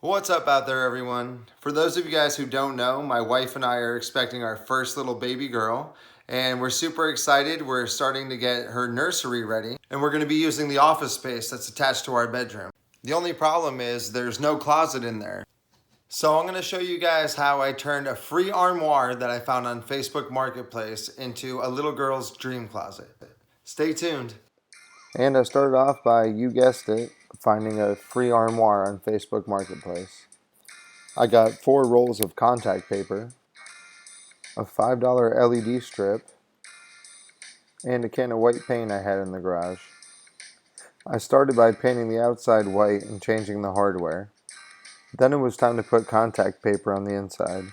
What's up out there, everyone? For those of you guys who don't know, my wife and I are expecting our first little baby girl, and we're super excited. We're starting to get her nursery ready, and we're going to be using the office space that's attached to our bedroom. The only problem is there's no closet in there. So I'm going to show you guys how I turned a free armoire that I found on Facebook Marketplace into a little girl's dream closet. Stay tuned. And I started off by, you guessed it, finding a free armoire on Facebook Marketplace. I got 4 rolls of contact paper, a $5 LED strip, and a can of white paint I had in the garage. I started by painting the outside white and changing the hardware. Then it was time to put contact paper on the inside.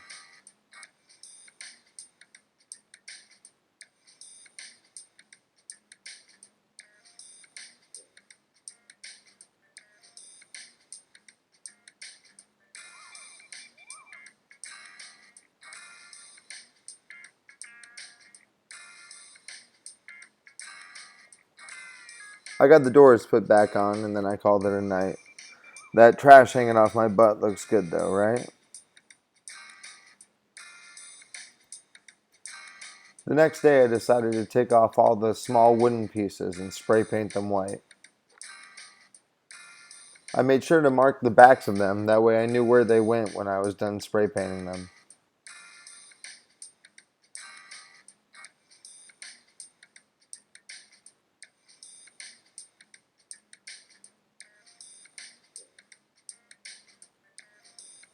I got the doors put back on and then I called it a night. That trash hanging off my butt looks good though, right? The next day I decided to take off all the small wooden pieces and spray paint them white. I made sure to mark the backs of them, that way I knew where they went when I was done spray painting them.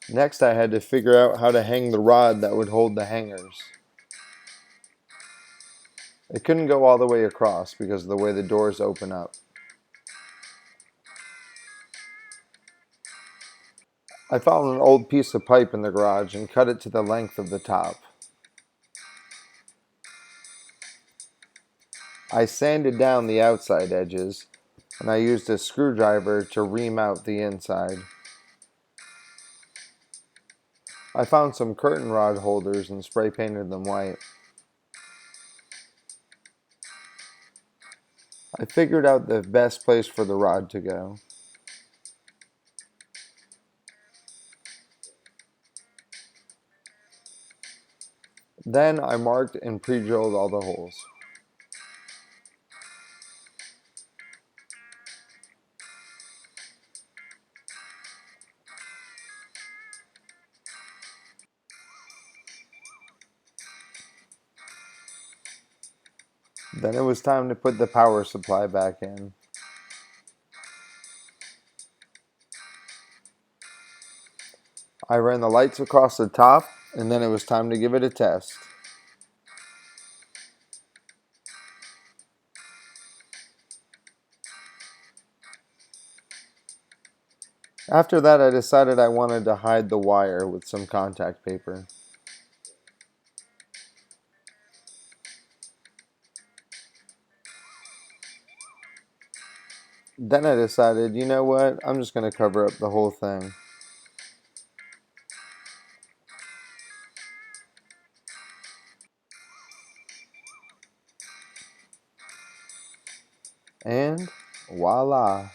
Next I had to figure out how to hang the rod that would hold the hangers. It couldn't go all the way across because of the way the doors open up. I found an old piece of pipe in the garage and cut it to the length of the top. I sanded down the outside edges, and I used a screwdriver to ream out the inside. I found some curtain rod holders and spray painted them white. I figured out the best place for the rod to go. Then I marked and pre-drilled all the holes. Then it was time to put the power supply back in. I ran the lights across the top, and then it was time to give it a test. After that, I decided I wanted to hide the wire with some contact paper. Then I decided, you know what, I'm just going to cover up the whole thing. And voila.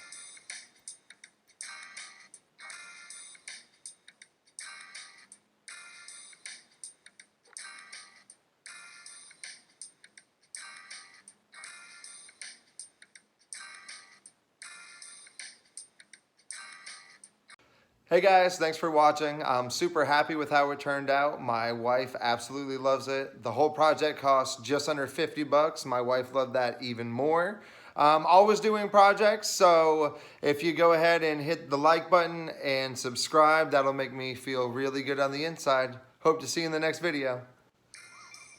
Hey guys, thanks for watching. I'm super happy with how it turned out. My wife absolutely loves it. The whole project cost just under 50 bucks. My wife loved that even more. Always doing projects, so if you go ahead and hit the like button and subscribe, that'll make me feel really good on the inside. Hope to see you in the next video.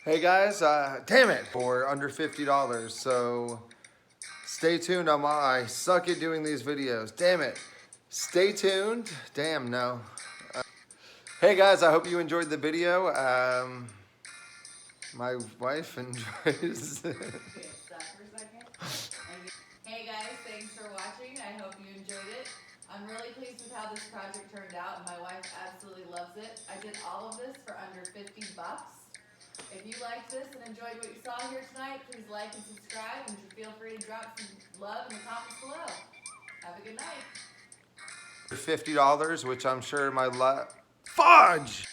Hey guys, damn it, for under $50. So stay tuned. I suck at doing these videos. Damn it. Stay tuned. Damn, no. Hey guys, I hope you enjoyed the video. My wife enjoys. Hey guys, thanks for watching. I hope you enjoyed it. I'm really pleased with how this project turned out. My wife absolutely loves it. I did all of this for under 50 bucks. If you liked this and enjoyed what you saw here tonight, please like and subscribe, and feel free to drop some love in the comments below. Have a good night. $50, which I'm sure my fudge!